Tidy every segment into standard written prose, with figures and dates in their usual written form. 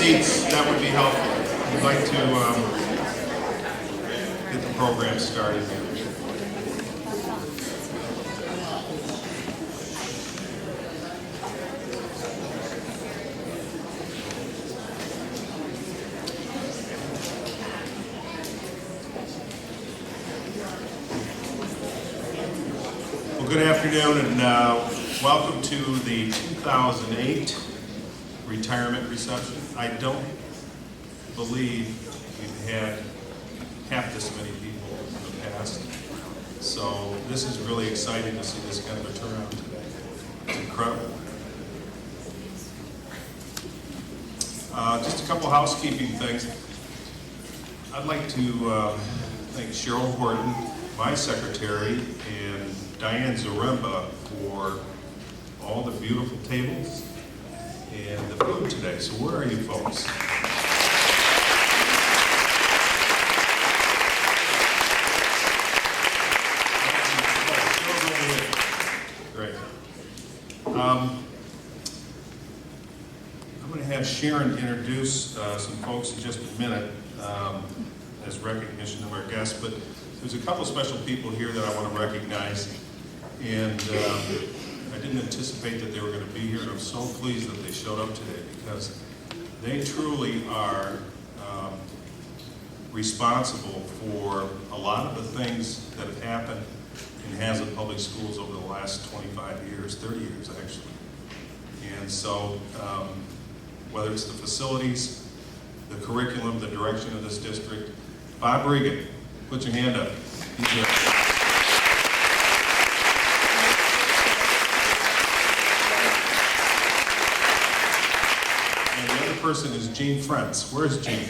seats, that would be helpful. We'd like to get the program started here. Well, good afternoon and welcome to the 2008 retirement reception. I don't believe we've had half this many people in the past. So this is really exciting to see this kind of a turnout today. It's incredible. Just a couple housekeeping things. I'd like to thank Cheryl Horton, my secretary, and Diane Zaremba for all the beautiful tables and the food today. So where are you folks? Great. I'm going to have Sharon introduce some folks in just a minute as recognition of our guests, but there's a couple special people here that I want to recognize, and I didn't anticipate that they were going to be here, and I'm so pleased that they showed up today because they truly are responsible for a lot of the things that have happened in Haslett Public Schools over the last 25 years, 30 years actually. And so whether it's the facilities, the curriculum, the direction of this district, Bob Regan, put your hand up. And the other person is Gene Frentz. Where's Gene?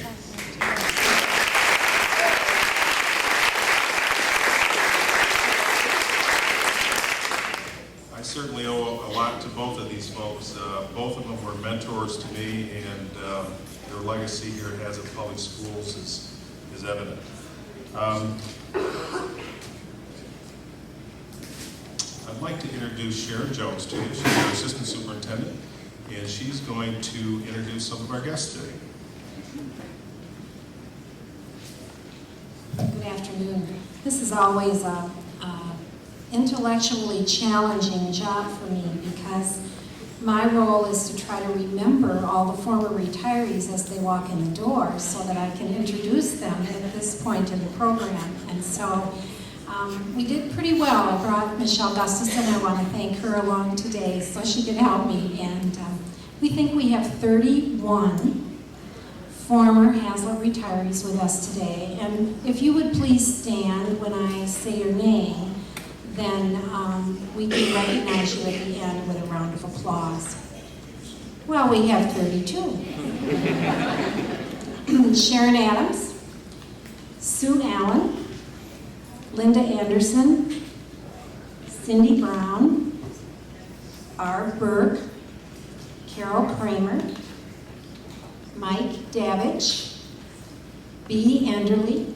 I certainly owe a lot to both of these folks. Both of them were mentors to me, and their legacy here at Haslett Public Schools is evident. I'd like to introduce Sharon Jones to you. She's our assistant superintendent, and she's going to introduce some of our guests today. Good afternoon. This is always a intellectually challenging job for me because my role is to try to remember all the former retirees as they walk in the door so that I can introduce them at this point in the program. And so we did pretty well. I brought Michelle Gustafson. I want to thank her along today so she could help me. And we think we have 31 former Haslett retirees with us today. And if you would please stand when I say your name, then we can recognize you at the end with a round of applause. Well, we have 32. Sharon Adams, Sue Allen, Linda Anderson, Cindy Brown, Barb Burke, Carol Kramer, Mike Davidge, B. Enderly,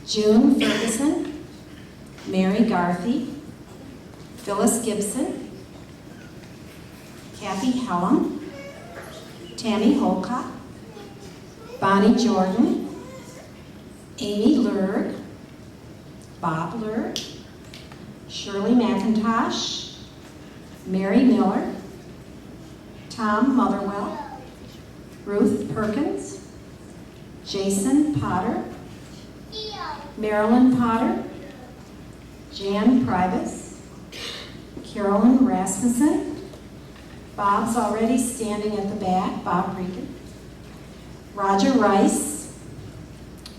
June Ferguson, Mary Garthy, Phyllis Gibson, Kathy Hellam, Tammy Holcott, Bonnie Jordan, Amy Lurg, Bob Lurg, Shirley McIntosh, Mary Miller, Tom Motherwell, Ruth Perkins, Jason Potter, Marilyn Potter, Jan Privis, Carolyn Rasmussen, Bob's already standing at the back, Bob Regan, Roger Rice,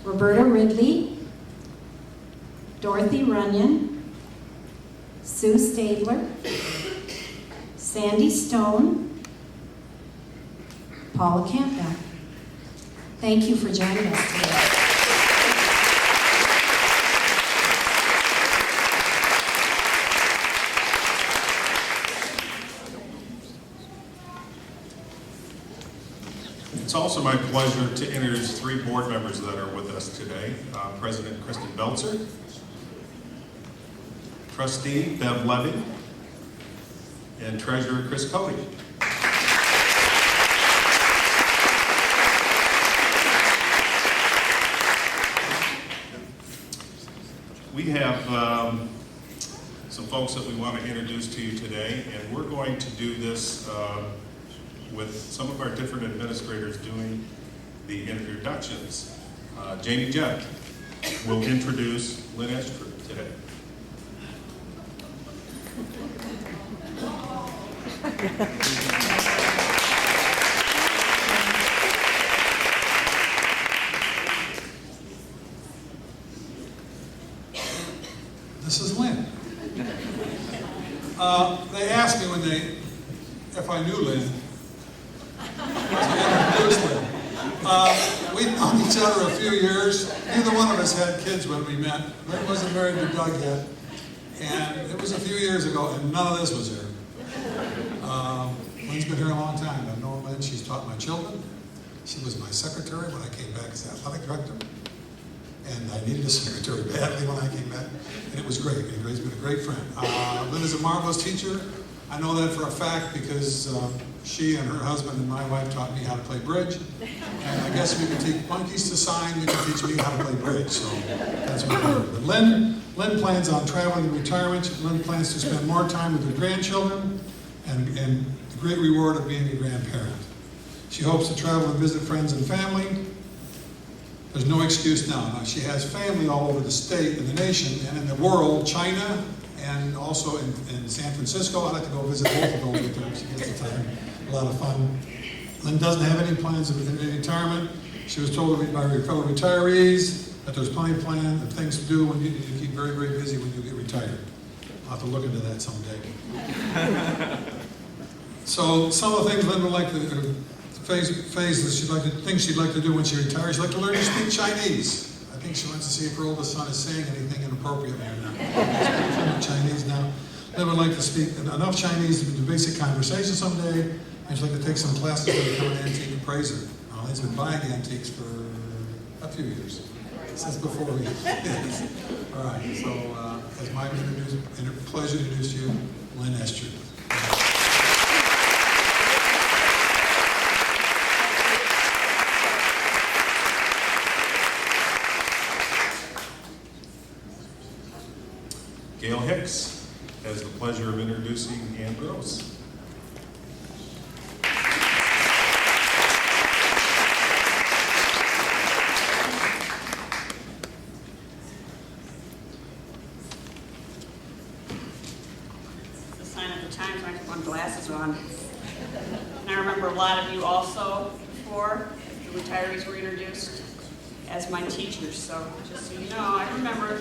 Roberta Ridley, Dorothy Runyon, Sue Stabler, Sandy Stone, Paula Campbell. Thank you for joining us today. It's also my pleasure to introduce three board members that are with us today. President Kristen Belzer, Trustee Bev Levy, and Treasurer Chris Cody. We have some folks that we want to introduce to you today, and we're going to do this with some of our different administrators doing the introductions. Jamie Jett will introduce Lynn Estrup today. This is Lynn. They asked me if I knew Lynn, to introduce Lynn. We've known each other a few years. Neither one of us had kids when we met. Lynn wasn't married to Doug yet. And it was a few years ago, and none of this was here. Lynn's been here a long time. I've known Lynn. She's taught my children. She was my secretary when I came back as athletic director. And I needed a secretary badly when I came back. And it was great. He's been a great friend. Lynn is a marvelous teacher. I know that for a fact because she and her husband and my wife taught me how to play bridge. And I guess we can teach monkeys to sign, we can teach me how to play bridge. So that's what I do. But Lynn plans on traveling in retirement. Lynn plans to spend more time with her grandchildren and the great reward of being a grandparent. She hopes to travel and visit friends and family. There's no excuse now. Now, she has family all over the state and the nation and in the world, China, and also in San Francisco. I'd like to go visit both of those with her if she gets the time. A lot of fun. Lynn doesn't have any plans of retirement. She was told by her fellow retirees that there's plenty of plans and things to do when you keep very, very busy when you get retired. I'll have to look into that someday. So some of the things Lynn would like to things she'd like to do when she retires. She'd like to learn to speak Chinese. I think she wants to see if her oldest son is saying anything inappropriate right now. She's Chinese now. Lynn would like to speak enough Chinese to do basic conversation someday, and she'd like to take some classes to become an antique appraiser. Lynn's been buying antiques for a few years, since before we All right, so it's my pleasure to introduce you, Lynn Estrup. Gail Hicks has the pleasure of introducing Ann Gross. It's a sign of the times when I put my glasses on. And I remember a lot of you also before the retirees were introduced as my teachers, so just so you know, I remember.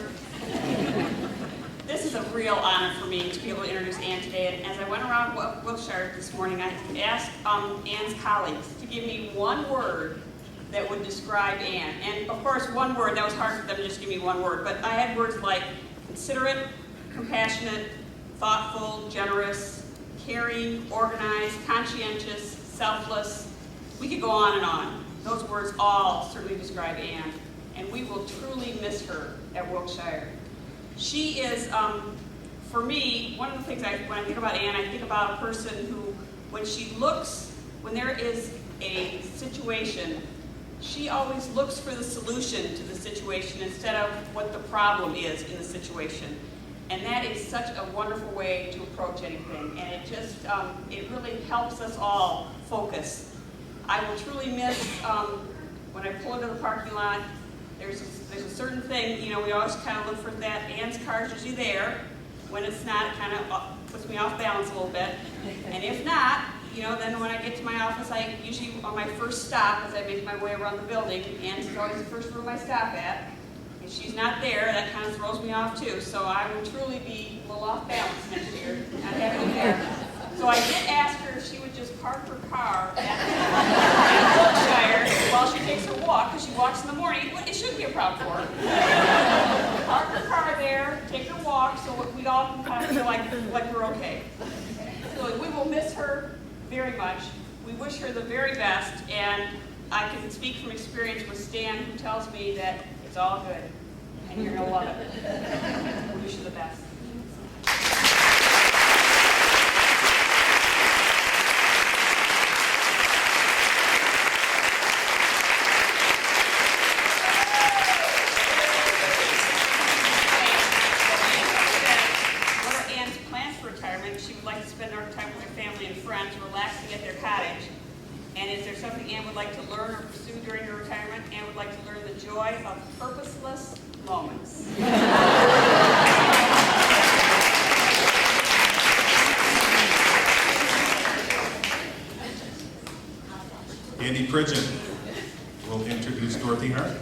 This is a real honor for me to be able to introduce Ann today. And as I went around Wilshire this morning, I asked Ann's colleagues to give me one word that would describe Ann. And of course, one word, that was hard for them to just give me one word, but I had words like considerate, compassionate, thoughtful, generous, caring, organized, conscientious, selfless. We could go on and on. Those words all certainly describe Ann. And we will truly miss her at Wilshire. She is, for me, one of the things when I think about Ann, I think about a person who, when there is a situation, she always looks for the solution to the situation instead of what the problem is in the situation. And that is such a wonderful way to approach anything. And it just, it really helps us all focus. I will truly miss, when I pull into the parking lot, there's a certain thing, you know, we always kind of look for that. Ann's car is usually there. When it's not, it kind of puts me off balance a little bit. And if not, you know, then when I get to my office, I usually, on my first stop, as I make my way around the building, Ann's always the first room I stop at. If she's not there, that kind of throws me off too. So I will truly be a little off balance next year, not having her there. So I did ask her if she would just park her car at Wilshire while she takes her walk, because she walks in the morning. It shouldn't be a problem for her. Park her car there, take her walk, so we all can kind of feel like we're okay. So we will miss her very much. We wish her the very best, and I can speak from experience with Stan, who tells me that it's all good, and you're going to love it. We wish you the best. more time with their family and friends, relaxing at their cottage. And is there something Ann would like to learn or pursue during her retirement? Ann would like to learn the joy of purposeless moments. Andy Pridgeon will introduce Dorothy Hart.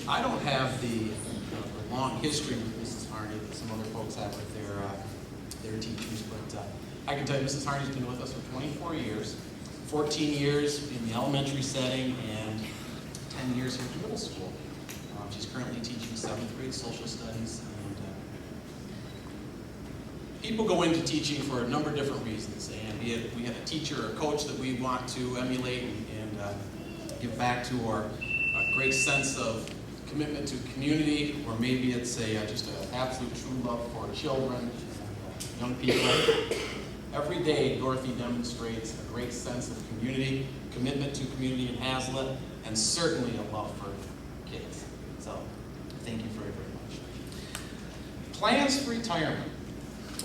I don't have the long history with Mrs. Harney that some other folks have with their teachers, but I can tell you Mrs. Harney's been with us for 24 years, 14 years in the elementary setting, and 10 years here in middle school. She's currently teaching 7th grade social studies, and people go into teaching for a number of different reasons, and be it we have a teacher or a coach that we want to emulate and give back to our great sense of commitment to community, or maybe it's just an absolute true love for children and young people. Every day, Dorothy demonstrates a great sense of community, commitment to community in Haslett, and certainly a love for kids. So, thank you very, very much. Plans for retirement.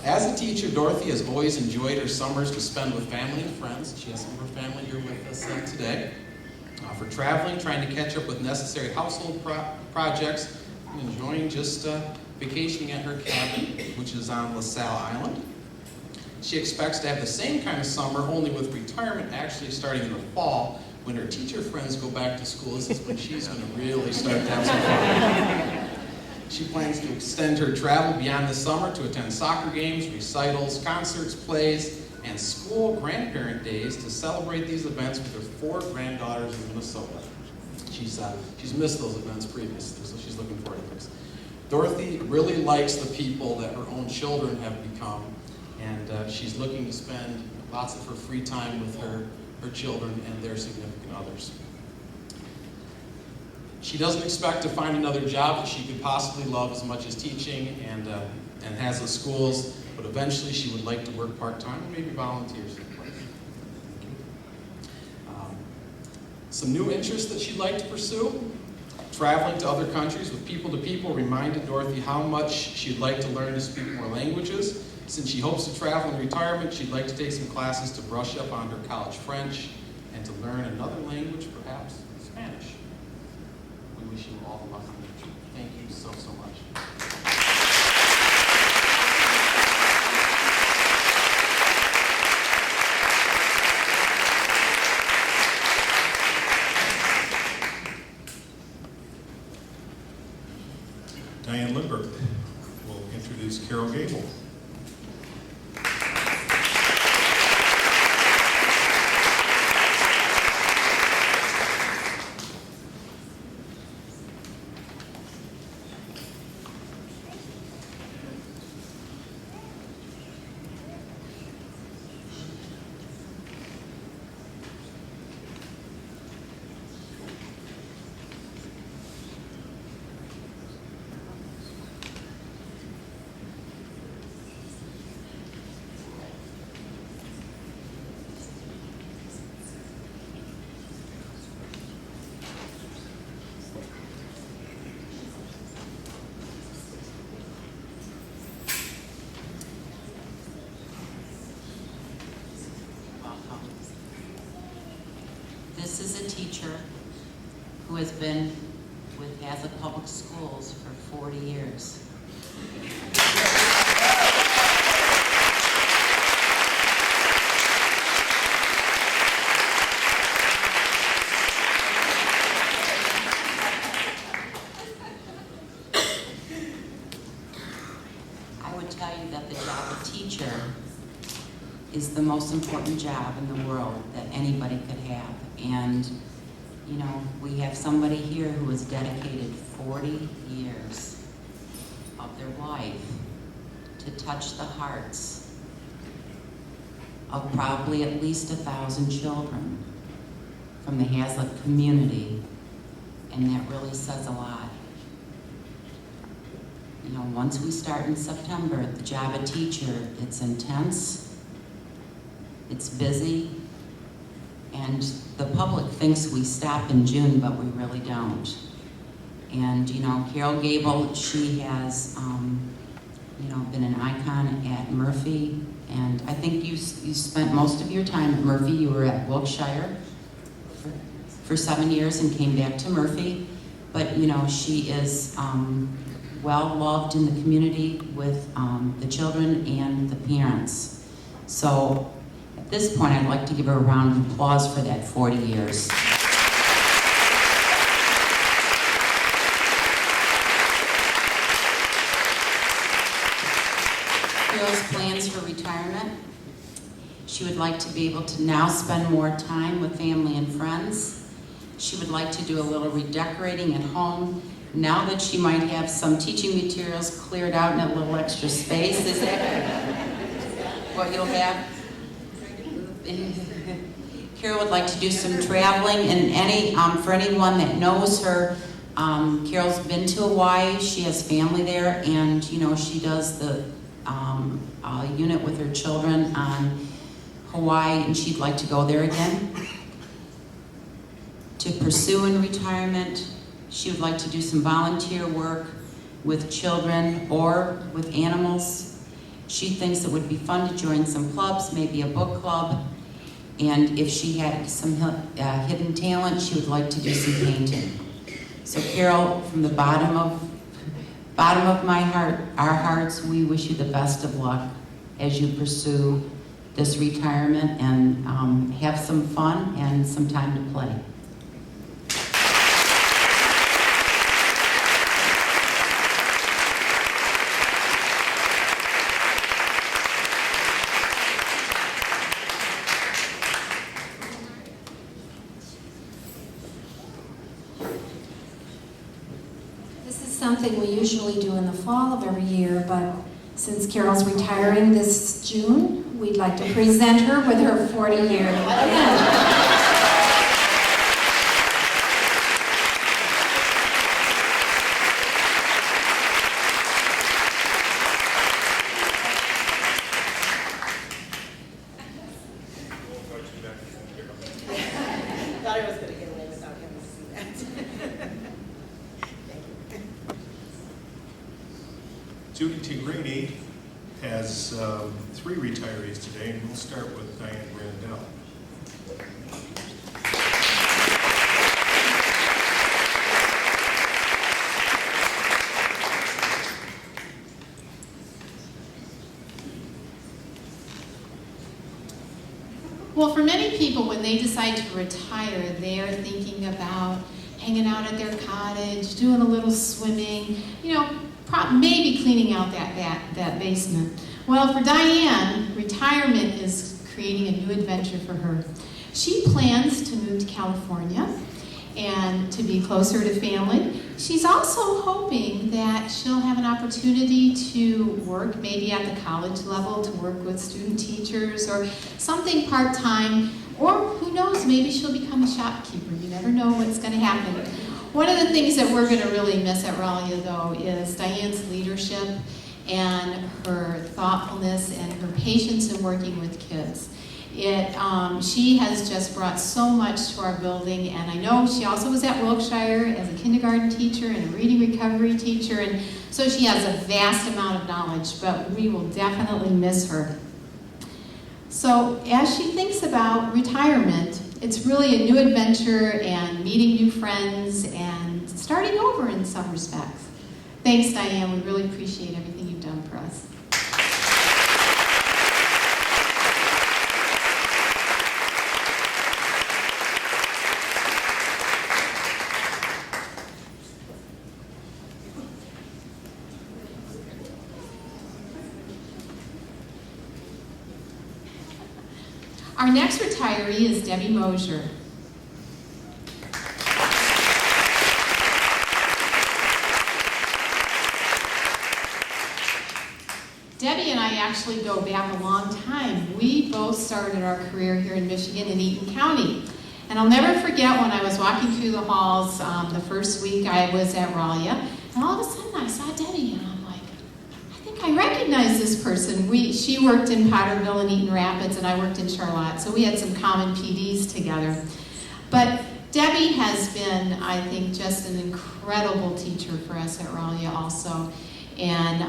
As a teacher, Dorothy has always enjoyed her summers to spend with family and friends. She has some of her family here with us today. For traveling, trying to catch up with necessary household projects, and enjoying just vacationing at her cabin, which is on LaSalle Island. She expects to have the same kind of summer, only with retirement actually starting in the fall, when her teacher friends go back to school. This is when she's going to really start to have some fun. She plans to extend her travel beyond the summer to attend soccer games, recitals, concerts, plays, and school grandparent days to celebrate these events with her 4 granddaughters in Minnesota. She's missed those events previously, so she's looking forward to this. Dorothy really likes the people that her own children have become, and she's looking to spend lots of her free time with her children and their significant others. She doesn't expect to find another job that she could possibly love as much as teaching and Haslett schools, but eventually she would like to work part-time or maybe volunteer someplace. Some new interests that she'd like to pursue. Traveling to other countries with people-to-people reminded Dorothy how much she'd like to learn to speak more languages. Since she hopes to travel in retirement, she'd like to take some classes to brush up on her college French and to learn another language, perhaps Spanish. We wish you all the luck in the future. Thank you so much. Diane Lindbergh will introduce Carol Gable. This is a teacher who has been with Haslett Public Schools for 40 years. I would tell you that the job of teacher is the most important job in the world that anybody could have. And, you know, we have somebody here who has dedicated 40 years of their life to touch the hearts of probably at least 1,000 children from the Haslett community and that really says a lot. You know, once we start in September, the job of teacher, it's intense, it's busy, and the public thinks we stop in June, but we really don't. And, you know, Carol Gable, she has, you know, been an icon at Murphy, and I think you spent most of your time at Murphy. You were at Wilkshire for 7 years and came back to Murphy. But, you know, she is well-loved in the community with the children and the parents. So at this point, I'd like to give her a round of applause for that 40 years. Carol's plans for retirement. She would like to be able to now spend more time with family and friends. She would like to do a little redecorating at home now that she might have some teaching materials cleared out and a little extra space. Is that what you'll have? Carol would like to do some traveling, and for anyone that knows her, Carol's been to Hawaii. She has family there, and you know she does the unit with her children on Hawaii, and she'd like to go there again. To pursue in retirement, she would like to do some volunteer work with children or with animals. She thinks it would be fun to join some clubs, maybe a book club, and if she had some hidden talent, she would like to do some painting. So Carol, from the bottom of my heart, our hearts, we wish you the best of luck as you pursue this retirement and have some fun and some time to play. This is something we usually do in the fall of every year, but since Carol's retiring this June, we'd like to present her with her 40-year pin. Thought I was going to get away without him to see that. Judy Tigrini has 3 retirees today, and we'll start with Diane Brandell. Well, for many people, when they decide to retire, they are thinking about hanging out at their cottage, doing a little swimming, you know, maybe cleaning out that basement. Well, for Diane, retirement is creating a new adventure for her. She plans to move to California and to be closer to family. She's also hoping that she'll have an opportunity to work maybe at the college level, to work with student teachers or something part-time, or who knows, maybe she'll become a shopkeeper. You never know what's going to happen. One of the things that we're going to really miss at Raleigh, though, is Diane's leadership and her thoughtfulness and her patience in working with kids. She has just brought so much to our building, and I know she also was at Wilkshire as a kindergarten teacher and a reading recovery teacher, and so she has a vast amount of knowledge, but we will definitely miss her. So as she thinks about retirement, it's really a new adventure and meeting new friends and starting over in some respects. Thanks, Diane. We really appreciate everything you've done for us. Our next retiree is Debbie Mosier. Debbie and I actually go back a long time. We both started our career here in Michigan in Eaton County. And I'll never forget when I was walking through the halls the first week I was at Ralia, and all of a sudden I saw Debbie, and I'm like, I think I recognize this person. She worked in Potterville and Eaton Rapids, and I worked in Charlotte, so we had some common PDs together. But Debbie has been, I think, just an incredible teacher for us at Ralia also. And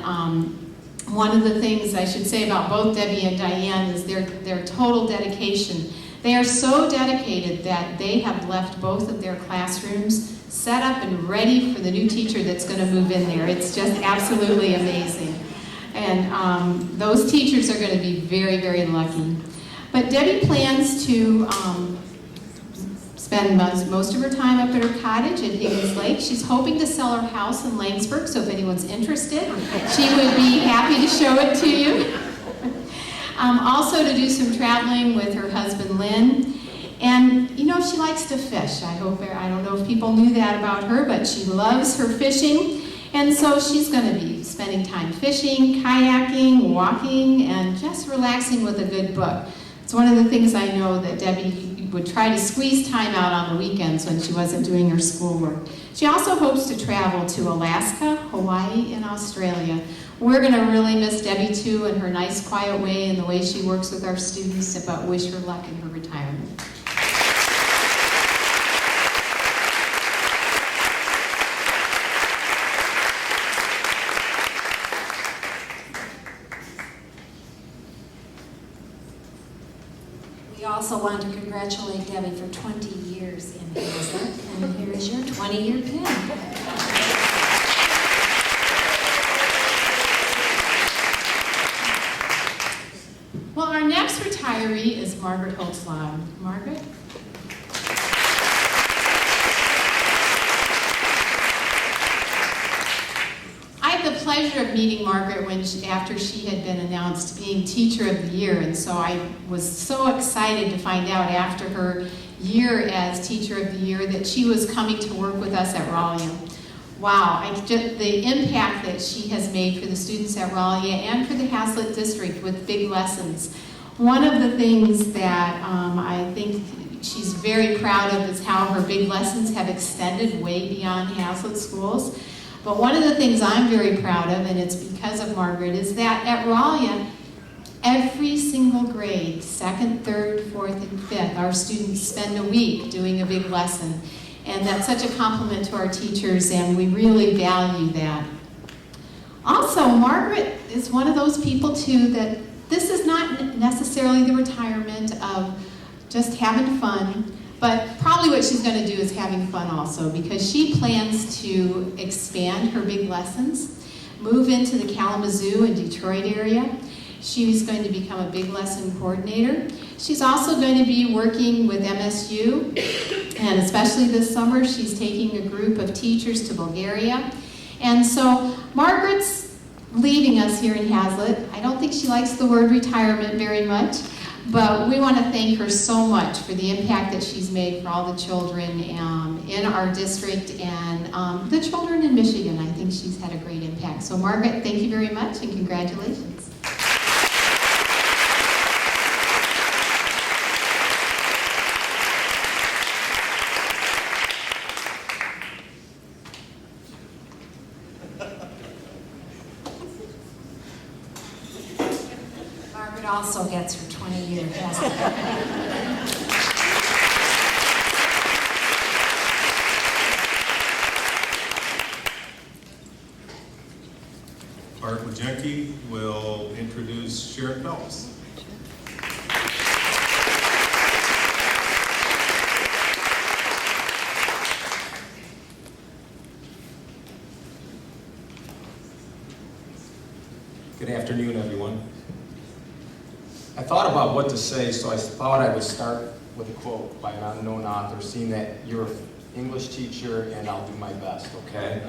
one of the things I should say about both Debbie and Diane is their total dedication. They are so dedicated that they have left both of their classrooms set up and ready for the new teacher that's going to move in there. It's just absolutely amazing. And those teachers are going to be very, very lucky. But Debbie plans to spend most of her time up at her cottage at Higgins Lake. She's hoping to sell her house in Langsburg, so if anyone's interested, she would be happy to show it to you. Also to do some traveling with her husband, Lynn. And, you know, she likes to fish. I don't know if people knew that about her, but she loves her fishing. And so she's going to be spending time fishing, kayaking, walking, and just relaxing with a good book. It's one of the things I know that Debbie would try to squeeze time out on the weekends when she wasn't doing her schoolwork. She also hopes to travel to Alaska, Hawaii, and Australia. We're going to really miss Debbie too, and her nice, quiet way and the way she works with our students, but wish her luck in her retirement. We also want to congratulate Debbie for 20 years in Haslett, and here is your 20-year pin. Well, our next retiree is Margaret Holtzlaub. Margaret? I had the pleasure of meeting Margaret after she had been announced being Teacher of the Year, and so I was so excited to find out after her year as Teacher of the Year that she was coming to work with us at Ralia. Wow, the impact that she has made for the students at Ralia and for the Haslett District with big lessons. One of the things that I think she's very proud of is how her big lessons have extended way beyond Haslett schools. But one of the things I'm very proud of, and it's because of Margaret, is that at Ralia, every single grade, 2nd, 3rd, 4th, and 5th, our students spend a week doing a big lesson. And that's such a compliment to our teachers, and we really value that. Also, Margaret is one of those people, too, that this is not necessarily the retirement of just having fun, but probably what she's going to do is having fun also, because she plans to expand her big lessons, move into the Kalamazoo and Detroit area. She's going to become a big lesson coordinator. She's also going to be working with MSU, and especially this summer, she's taking a group of teachers to Bulgaria. And so Margaret's leaving us here in Haslett. I don't think she likes the word retirement very much, but we want to thank her so much for the impact that she's made for all the children in our district and the children in Michigan. I think she's had a great impact. So Margaret, thank you very much and congratulations. Margaret also gets her 20-year Haslett. Art Majenki will introduce Sharon Phelps. Good afternoon, everyone. I thought about what to say, so I thought I would start with a quote by an unknown author, seeing that you're an English teacher, and I'll do my best, okay?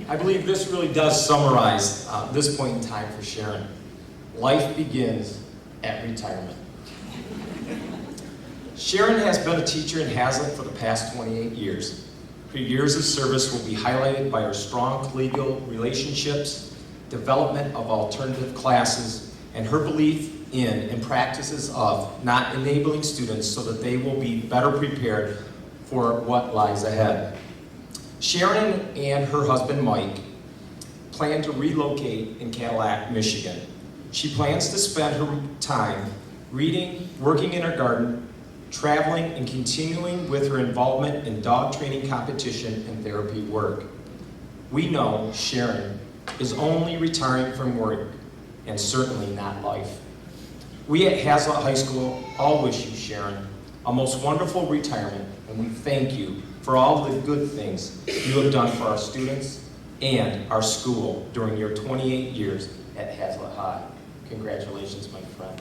I believe this really does summarize this point in time for Sharon. Life begins at retirement. Sharon has been a teacher in Haslett for the past 28 years. Her years of service will be highlighted by her strong collegial relationships, development of alternative classes, and her belief in and practices of not enabling students so that they will be better prepared for what lies ahead. Sharon and her husband Mike plan to relocate in Cadillac, Michigan. She plans to spend her time reading, working in her garden, traveling, and continuing with her involvement in dog training competition and therapy work. We know Sharon is only retiring from work and certainly not life. We at Haslett High School all wish you, Sharon, a most wonderful retirement, and we thank you for all the good things you have done for our students and our school during your 28 years at Haslett High. Congratulations, my friend.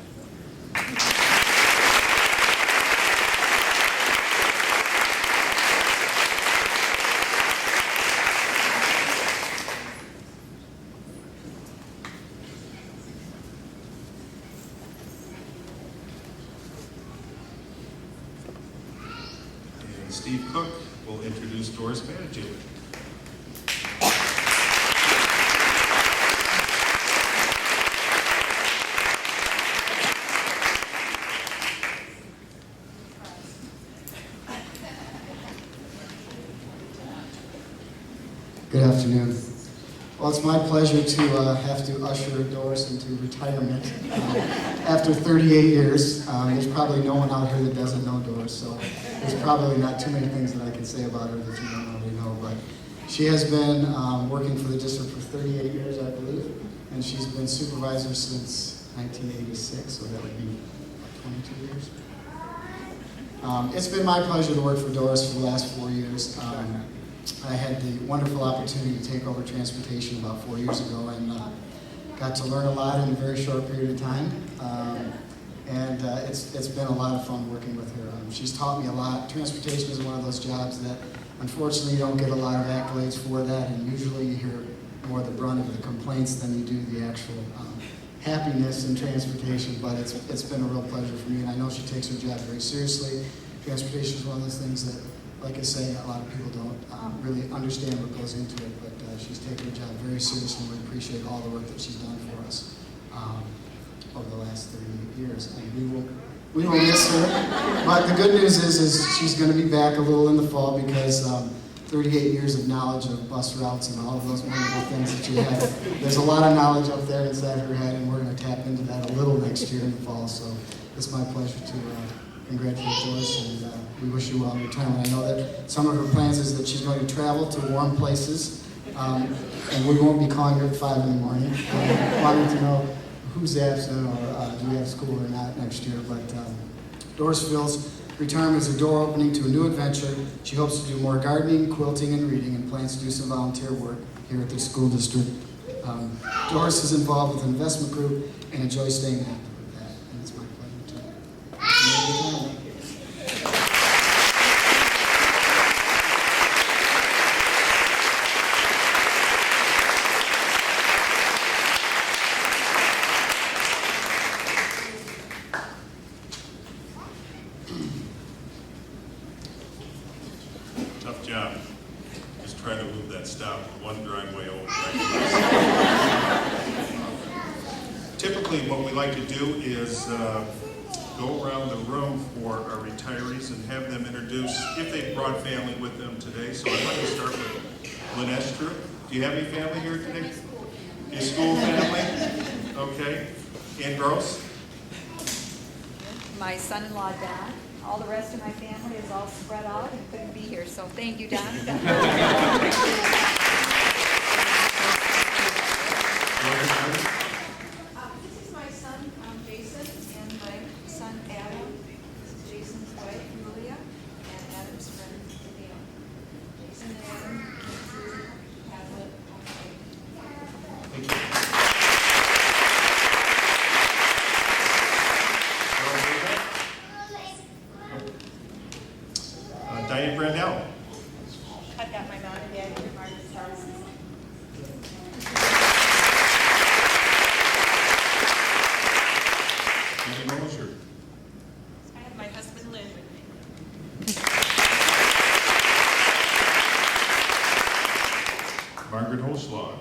And Steve Cook will introduce Doris Banijay. Good afternoon. Well, it's my pleasure to have to usher Doris into retirement after 38 years. There's probably no one out here that doesn't know Doris, so there's probably not too many things that I can say about her that you don't already know. But she has been working for the district for 38 years, I believe, and she's been supervisor since 1986, so that would be 22 years. It's been my pleasure to work for Doris for the last 4 years. I had the wonderful opportunity to take over transportation about 4 years ago and got to learn a lot in a very short period of time. It's been a lot of fun working with her. She's taught me a lot. Transportation is one of those jobs that unfortunately you don't get a lot of accolades for that, and usually you hear more the brunt of the complaints than you do the actual happiness in transportation, but it's been a real pleasure for me, and I know she takes her job very seriously. Transportation is one of those things that, like I say, a lot of people don't really understand what goes into it, but she's taken her job very seriously, and we appreciate all the work that she's done for us over the last 38 years. And we will miss her, but the good news is she's going to be back a little in the fall because 38 years of knowledge of bus routes and all of those wonderful things that you had. There's a lot of knowledge up there inside her head, and we're going to tap into that a little next year in the fall, so it's my pleasure to congratulate Doris, and we wish you well in retirement. I know that some of her plans is that she's going to travel to warm places, and we won't be calling her at 5 in the morning, wanting to know who's absent or do we have school or not next year. But Doris feels retirement is a door opening to a new adventure. She hopes to do more gardening, quilting, and reading, and plans to do some volunteer work here at the school district. Doris is involved with an investment group and enjoys staying active with that, and it's my pleasure to Tough job. Just trying to move that stop one driveway over. Typically, what we like to do is go around the room for our retirees and have them introduce, if they brought family with them today. So I'd like to start with Lynn Estru. Do you have any family here today? Your school family? Okay. Ann Gross? My son-in-law, Don. All the rest of my family is all spread out and couldn't be here, so thank you, Don. This is my son, Jason, and my son, Adam. This is Jason's wife, Julia, and Adam's friend, Dale. Jason and Adam came to Haslett. Thank you. Diane Brandell. I've got my mom and dad here, Margaret's house. Judy Mosher. I have my husband Lynn with me. Margaret Holschlag.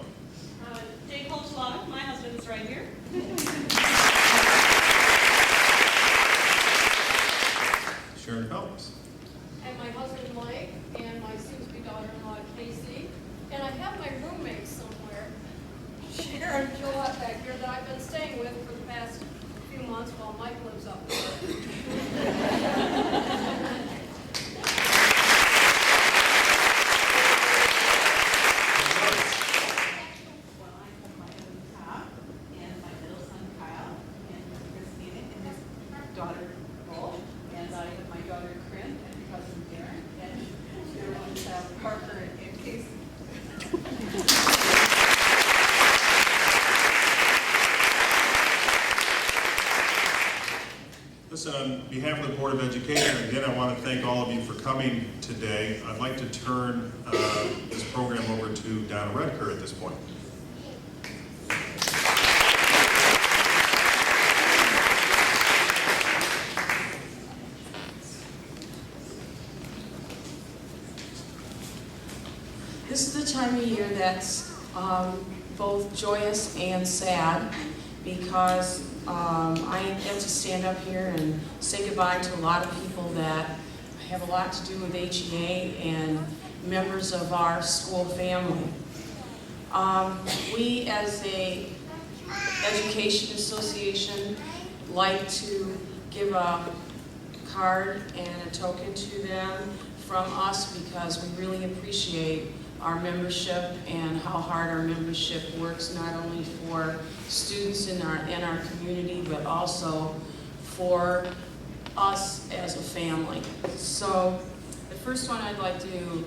Jake Holtzlaw, my husband is right here. comes. And my husband Mike, and my soon-to-be daughter-in-law Casey, and I have my roommates somewhere, Sharon and Gillette back here, that I've been staying with for the past few months while Mike lives up there. Well, I have my husband Tom, and my middle son Kyle, and Christina, and his daughter Nicole, and I have my daughter Corinne, and cousin Darren, and their one child Parker and Casey. Listen, on behalf of the Board of Education, again, I want to thank all of you for coming today. I'd like to turn this program over to Donna Redker at this point. This is the time of year that's both joyous and sad because I get to stand up here and say goodbye to a lot of people that have a lot to do with HEA and members of our school family. We as a education association like to give a card and a token to them from us because we really appreciate our membership and how hard our membership works, not only for students in our community, but also for us as a family. So the first one I'd like to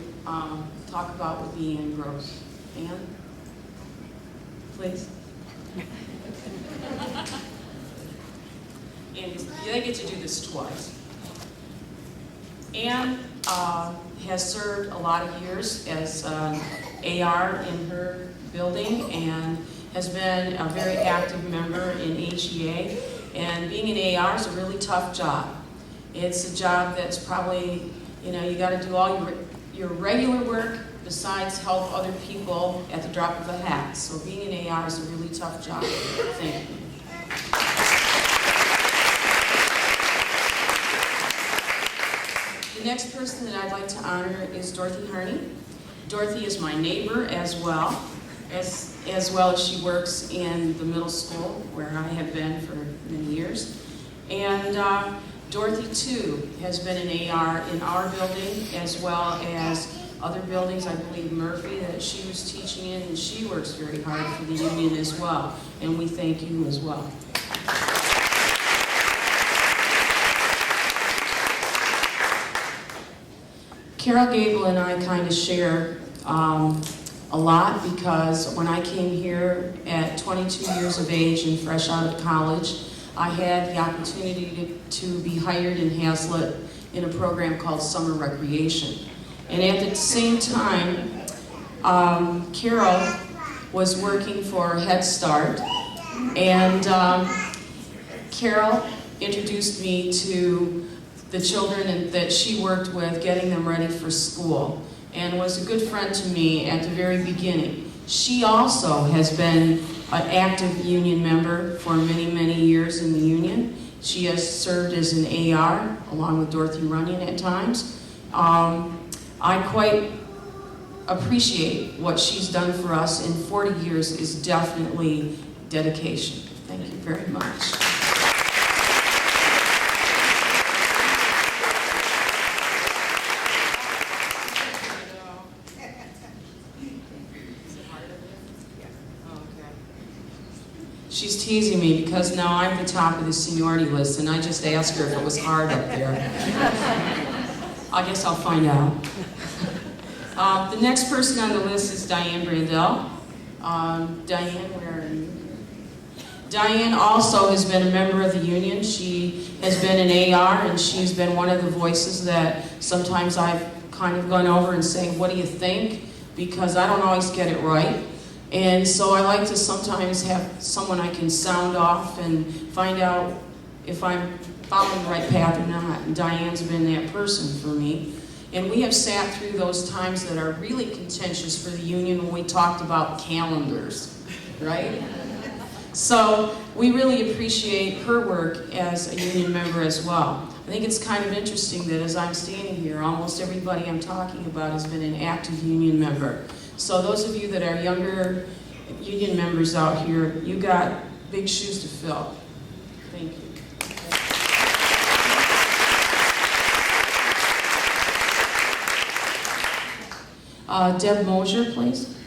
talk about would be Ann Gross. Ann, please. And they get to do this twice. Ann has served a lot of years as AR in her building and has been a very active member in HEA. And being an AR is a really tough job. It's a job that's probably, you got to do all your regular work besides help other people at the drop of a hat. So being an AR is a really tough job. Thank you. The next person that I'd like to honor is Dorothy Harney. Dorothy is my neighbor as well as she works in the middle school where I have been for many years. And Dorothy too has been an AR in our building as well as other buildings, I believe Murphy that she was teaching in, and she works very hard for the union as well. And we thank you as well. Carol Gable and I kind of share a lot because when I came here at 22 years of age and fresh out of college, I had the opportunity to be hired in Haslett in a program called Summer Recreation. And at the same time, Carol was working for Head Start, and Carol introduced me to the children that she worked with, getting them ready for school, and was a good friend to me at the very beginning. She also has been an active union member for many, many years in the union. She has served as an AR, along with Dorothy Runyon at times. I quite appreciate what she's done for us, and 40 years is definitely dedication. Thank you very much. She's teasing me because now I'm the top of the seniority list, and I just asked her if it was hard up there. I guess I'll find out. The next person on the list is Diane Brandell. Diane, where are you? Diane also has been a member of the union. She has been an AR, and she's been one of the voices that sometimes I've kind of gone over and say, what do you think? Because I don't always get it right. And so I like to sometimes have someone I can sound off and find out if I'm following the right path or not. And Diane's been that person for me. And we have sat through those times that are really contentious for the union when we talked about calendars, right? So we really appreciate her work as a union member as well. I think it's kind of interesting that as I'm standing here, almost everybody I'm talking about has been an active union member. So those of you that are younger union members out here, you got big shoes to fill. Thank you. Deb Mosier, please.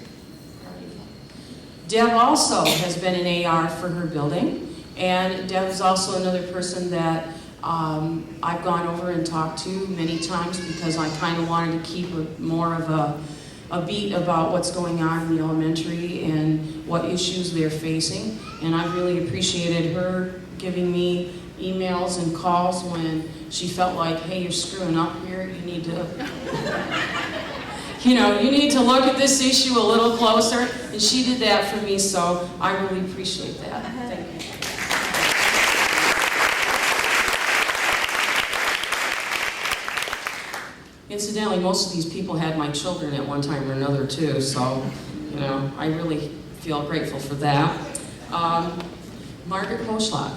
Deb also has been an AR for her building, and Deb is also another person that I've gone over and talked to many times because I kind of wanted to keep more of a beat about what's going on in the elementary and what issues they're facing. And I really appreciated her giving me emails and calls when she felt like, hey, you're screwing up here, you need to you need to look at this issue a little closer, and she did that for me, so I really appreciate that. Thank you. Incidentally, most of these people had my children at one time or another too, so, I really feel grateful for that. Margaret Hochschlag.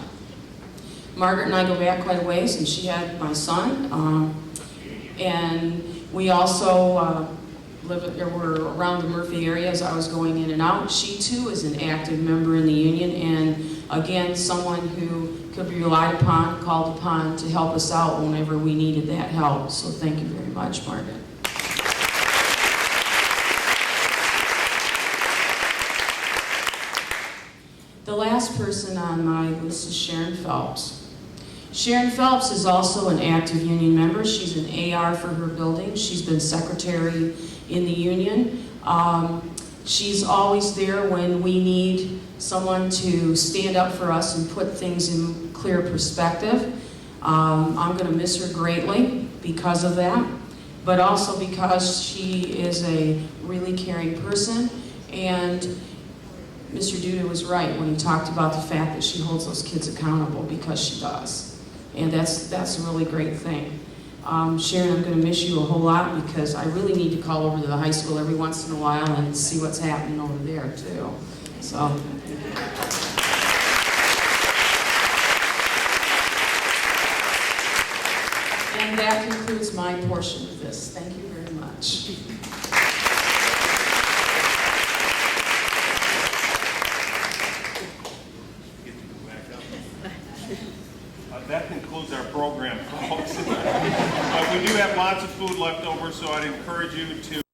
Margaret and I go back quite a ways, and she had my son, and we also were around the Murphy area as I was going in and out. She too is an active member in the union, and again, someone who could be relied upon, called upon to help us out whenever we needed that help. So thank you very much, Margaret. The last person on my list is Sharon Phelps. Sharon Phelps is also an active union member. She's an AR for her building. She's been secretary in the union. She's always there when we need someone to stand up for us and put things in clear perspective. I'm going to miss her greatly because of that, but also because she is a really caring person. And Mr. Duda was right when he talked about the fact that she holds those kids accountable, because she does. And that's a really great thing. Sharon, I'm going to miss you a whole lot because I really need to call over to the high school every once in a while and see what's happening over there too. So. And that concludes my portion of this. Thank you very much. That concludes our program, folks. But we do have lots of food left over, so I'd encourage you to